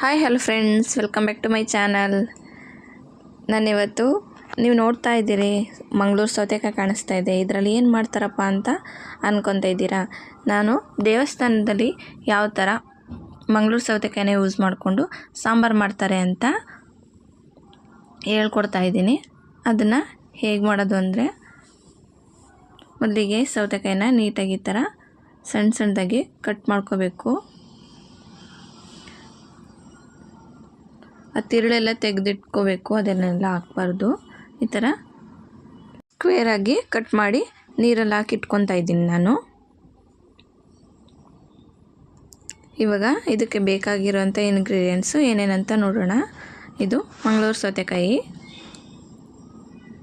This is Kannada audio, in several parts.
Hi hello friends, welcome back to my channel. ನಾನಿವತ್ತು ನೀವು ನೋಡ್ತಾ ಇದ್ದೀರಿ ಮಂಗಳೂರು ಸೌತೆಕಾಯಿ ಕಾಣಿಸ್ತಾ ಇದೆ. ಇದರಲ್ಲಿ ಏನು ಮಾಡ್ತಾರಪ್ಪ ಅಂತ ಅಂದ್ಕೊತಾ ಇದ್ದೀರಾ. ನಾನು ದೇವಸ್ಥಾನದಲ್ಲಿ ಯಾವ ಥರ ಮಂಗಳೂರು ಸೌತೆಕಾಯಿನ ಯೂಸ್ ಮಾಡಿಕೊಂಡು ಸಾಂಬಾರು ಮಾಡ್ತಾರೆ ಅಂತ ಹೇಳ್ಕೊಡ್ತಾ ಇದ್ದೀನಿ. ಅದನ್ನು ಹೇಗೆ ಮಾಡೋದು ಅಂದರೆ, ಮೊದಲಿಗೆ ಸೌತೆಕಾಯಿನ ನೀಟಾಗಿ ಈ ಥರ ಸಣ್ಣ ಸಣ್ಣದಾಗಿ ಕಟ್ ಮಾಡ್ಕೋಬೇಕು. ಆ ತಿರುಳೆಲ್ಲ ತೆಗೆದಿಟ್ಕೋಬೇಕು, ಅದನ್ನೆಲ್ಲ ಹಾಕ್ಬಾರ್ದು. ಈ ಥರ ಸ್ಕ್ವೇರಾಗಿ ಕಟ್ ಮಾಡಿ ನೀರಲ್ಲಿ ಹಾಕಿ ಇಟ್ಕೊತಾ ಇದ್ದೀನಿ ನಾನು. ಇವಾಗ ಇದಕ್ಕೆ ಬೇಕಾಗಿರೋಂಥ ಇಂಗ್ರೀಡಿಯೆಂಟ್ಸು ಏನೇನಂತ ನೋಡೋಣ. ಇದು ಮಂಗಳೂರು ಸೌತೆಕಾಯಿ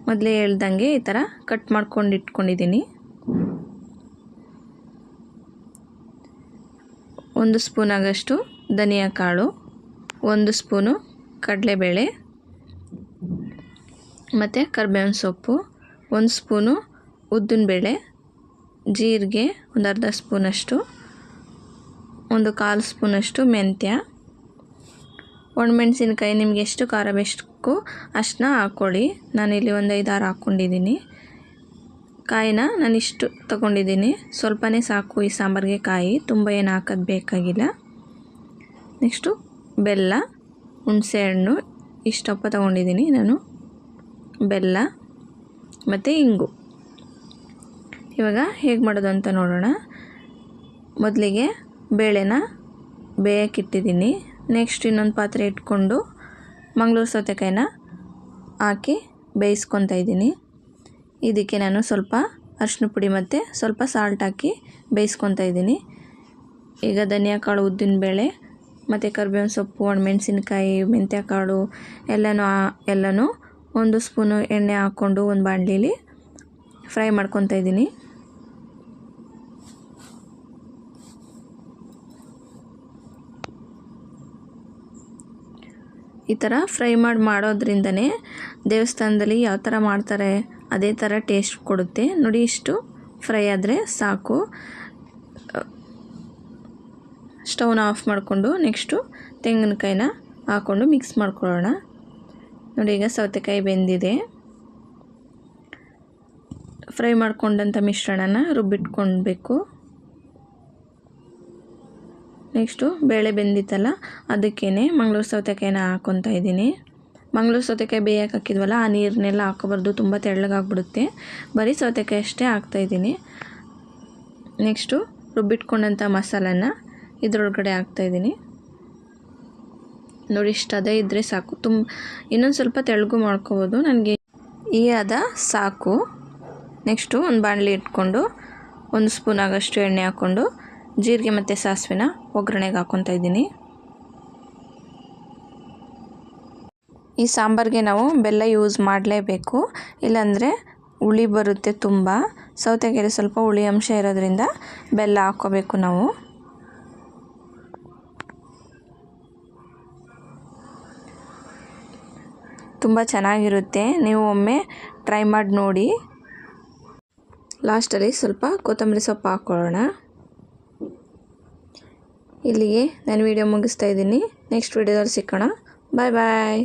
ಮೊದಲೇ ಹೇಳ್ದಂಗೆ ಈ ಥರ ಕಟ್ ಮಾಡ್ಕೊಂಡು ಇಟ್ಕೊಂಡಿದ್ದೀನಿ. 1 ಸ್ಪೂನ್ ಆಗಷ್ಟು ಧನಿಯಾ ಕಾಳು, 1 ಸ್ಪೂನು ಕಡಲೆಬೇಳೆ ಮತ್ತು ಕರಿಬೇವಿನ ಸೊಪ್ಪು, 1 ಸ್ಪೂನು ಉದ್ದಿನಬೇಳೆ, ಜೀರಿಗೆ 1/2 ಸ್ಪೂನಷ್ಟು, 1/4 ಸ್ಪೂನಷ್ಟು ಮೆಂತ್ಯ, ಒಣಮೆಣಸಿನ್ಕಾಯಿ ನಿಮಗೆ ಎಷ್ಟು ಖಾರ ಬೇಕು ಅಷ್ಟನ್ನ ಹಾಕ್ಕೊಳ್ಳಿ. ನಾನಿಲ್ಲಿ ಒಂದು 5-6 ಹಾಕ್ಕೊಂಡಿದ್ದೀನಿ. ಕಾಯಿನ ನಾನು ಇಷ್ಟು ತೊಗೊಂಡಿದ್ದೀನಿ, ಸ್ವಲ್ಪನೇ ಸಾಕು ಈ ಸಾಂಬಾರಿಗೆ. ಕಾಯಿ ತುಂಬ ಏನು ಹಾಕೋದು ಬೇಕಾಗಿಲ್ಲ. ನೆಕ್ಸ್ಟು ಬೆಲ್ಲ, ಹುಣಸೆಹಣ್ಣು ಇಷ್ಟಪ್ಪ ತೊಗೊಂಡಿದ್ದೀನಿ ನಾನು, ಬೆಲ್ಲ ಮತ್ತು ಇಂಗು. ಇವಾಗ ಹೇಗೆ ಮಾಡೋದು ಅಂತ ನೋಡೋಣ. ಮೊದಲಿಗೆ ಬೇಳೆನ ಬೇಯಕ್ಕಿಟ್ಟಿದ್ದೀನಿ. ನೆಕ್ಸ್ಟ್ ಇನ್ನೊಂದು ಪಾತ್ರೆ ಇಟ್ಕೊಂಡು ಮಂಗಳೂರು ಸೌತೆಕಾಯಿನ ಹಾಕಿ ಬೇಯಿಸ್ಕೊತಾ ಇದ್ದೀನಿ. ಇದಕ್ಕೆ ನಾನು ಸ್ವಲ್ಪ ಅರಿಶಿನ ಪುಡಿ ಮತ್ತು ಸ್ವಲ್ಪ ಸಾಲ್ಟ್ ಹಾಕಿ ಬೇಯಿಸ್ಕೊತಾ ಇದ್ದೀನಿ. ಈಗ ಧನಿಯಾ ಕಾಳು, ಉದ್ದಿನಬೇಳೆ ಮತ್ತು ಕರಿಬೇವಿನ ಸೊಪ್ಪು, ಒಣಮೆಣಸಿನ್ಕಾಯಿ, ಮೆಂತ್ಯ ಕಾಳು ಎಲ್ಲನೂ 1 ಸ್ಪೂನು ಎಣ್ಣೆ ಹಾಕ್ಕೊಂಡು ಒಂದು ಬಾಣಲಿಲಿ ಫ್ರೈ ಮಾಡ್ಕೊತಾ ಇದ್ದೀನಿ. ಈ ಥರ ಫ್ರೈ ಮಾಡೋದ್ರಿಂದನೇ ದೇವಸ್ಥಾನದಲ್ಲಿ ಯಾವ ಥರ ಮಾಡ್ತಾರೆ ಅದೇ ಥರ ಟೇಸ್ಟ್ ಕೊಡುತ್ತೆ. ನೋಡಿ, ಇಷ್ಟು ಫ್ರೈ ಆದರೆ ಸಾಕು. ಸ್ಟವ್ನ ಆಫ್ ಮಾಡಿಕೊಂಡು ನೆಕ್ಸ್ಟು ತೆಂಗಿನಕಾಯಿನ ಹಾಕ್ಕೊಂಡು ಮಿಕ್ಸ್ ಮಾಡ್ಕೊಳ್ಳೋಣ. ನೋಡಿ, ಈಗ ಸೌತೆಕಾಯಿ ಬೆಂದಿದೆ. ಫ್ರೈ ಮಾಡ್ಕೊಂಡಂಥ ಮಿಶ್ರಣನ ರುಬ್ಬಿಟ್ಕೊಳ್ಬೇಕು. ನೆಕ್ಸ್ಟು ಬೇಳೆ ಬೆಂದಿತ್ತಲ್ಲ, ಅದಕ್ಕೇ ಮಂಗಳೂರು ಸೌತೆಕಾಯಿನ ಹಾಕ್ಕೊತಾ ಇದ್ದೀನಿ. ಮಂಗಳೂರು ಸೌತೆಕಾಯಿ ಬೇಯಕ್ಕೆ ಹಾಕಿದ್ವಲ್ಲ, ಆ ನೀರನ್ನೆಲ್ಲ ಹಾಕೋಬಾರ್ದು, ತುಂಬ ತೆಳ್ಳಗಾಗ್ಬಿಡುತ್ತೆ. ಬರೀ ಸೌತೆಕಾಯಿ ಅಷ್ಟೇ ಹಾಕ್ತಾಯಿದ್ದೀನಿ. ನೆಕ್ಸ್ಟು ರುಬ್ಬಿಟ್ಕೊಂಡಂಥ ಮಸಾಲನ ಇದರೊಳಗಡೆ ಹಾಕ್ತಾಯಿದ್ದೀನಿ. ನೋಡಿ, ಇಷ್ಟು ಅದೇ ಇದ್ದರೆ ಸಾಕು. ಇನ್ನೊಂದು ಸ್ವಲ್ಪ ತೆಳ್ಳಗೂ ಮಾಡ್ಕೋಬೋದು. ನನಗೆ ಈ ಅದ ಸಾಕು. ನೆಕ್ಸ್ಟು ಒಂದು ಬಾಣಲಿ ಇಟ್ಕೊಂಡು 1 ಸ್ಪೂನ್ ಆಗಷ್ಟು ಎಣ್ಣೆ ಹಾಕ್ಕೊಂಡು ಜೀರಿಗೆ ಮತ್ತು ಸಾಸಿವೆನ ಒಗ್ಗರಣೆಗೆ ಹಾಕ್ಕೊತಾ ಇದ್ದೀನಿ. ಈ ಸಾಂಬಾರಿಗೆ ನಾವು ಬೆಲ್ಲ ಯೂಸ್ ಮಾಡಲೇಬೇಕು, ಇಲ್ಲಾಂದರೆ ಹುಳಿ ಬರುತ್ತೆ ತುಂಬ. ಸೌತೆಕಾಯಿ ಸ್ವಲ್ಪ ಹುಳಿ ಅಂಶ ಇರೋದ್ರಿಂದ ಬೆಲ್ಲ ಹಾಕ್ಕೋಬೇಕು ನಾವು. ತುಂಬ ಚೆನ್ನಾಗಿರುತ್ತೆ, ನೀವು ಒಮ್ಮೆ ಟ್ರೈ ಮಾಡಿ ನೋಡಿ. ಲಾಸ್ಟಲ್ಲಿ ಸ್ವಲ್ಪ ಕೊತ್ತಂಬರಿ ಸೊಪ್ಪು ಹಾಕ್ಕೊಳ್ಳೋಣ. ಇಲ್ಲಿಗೆ ನಾನು ವಿಡಿಯೋ ಮುಗಿಸ್ತಾ ಇದ್ದೀನಿ. ನೆಕ್ಸ್ಟ್ ವಿಡಿಯೋದಲ್ಲಿ ಸಿಕ್ಕೋಣ. ಬಾಯ್ ಬಾಯ್.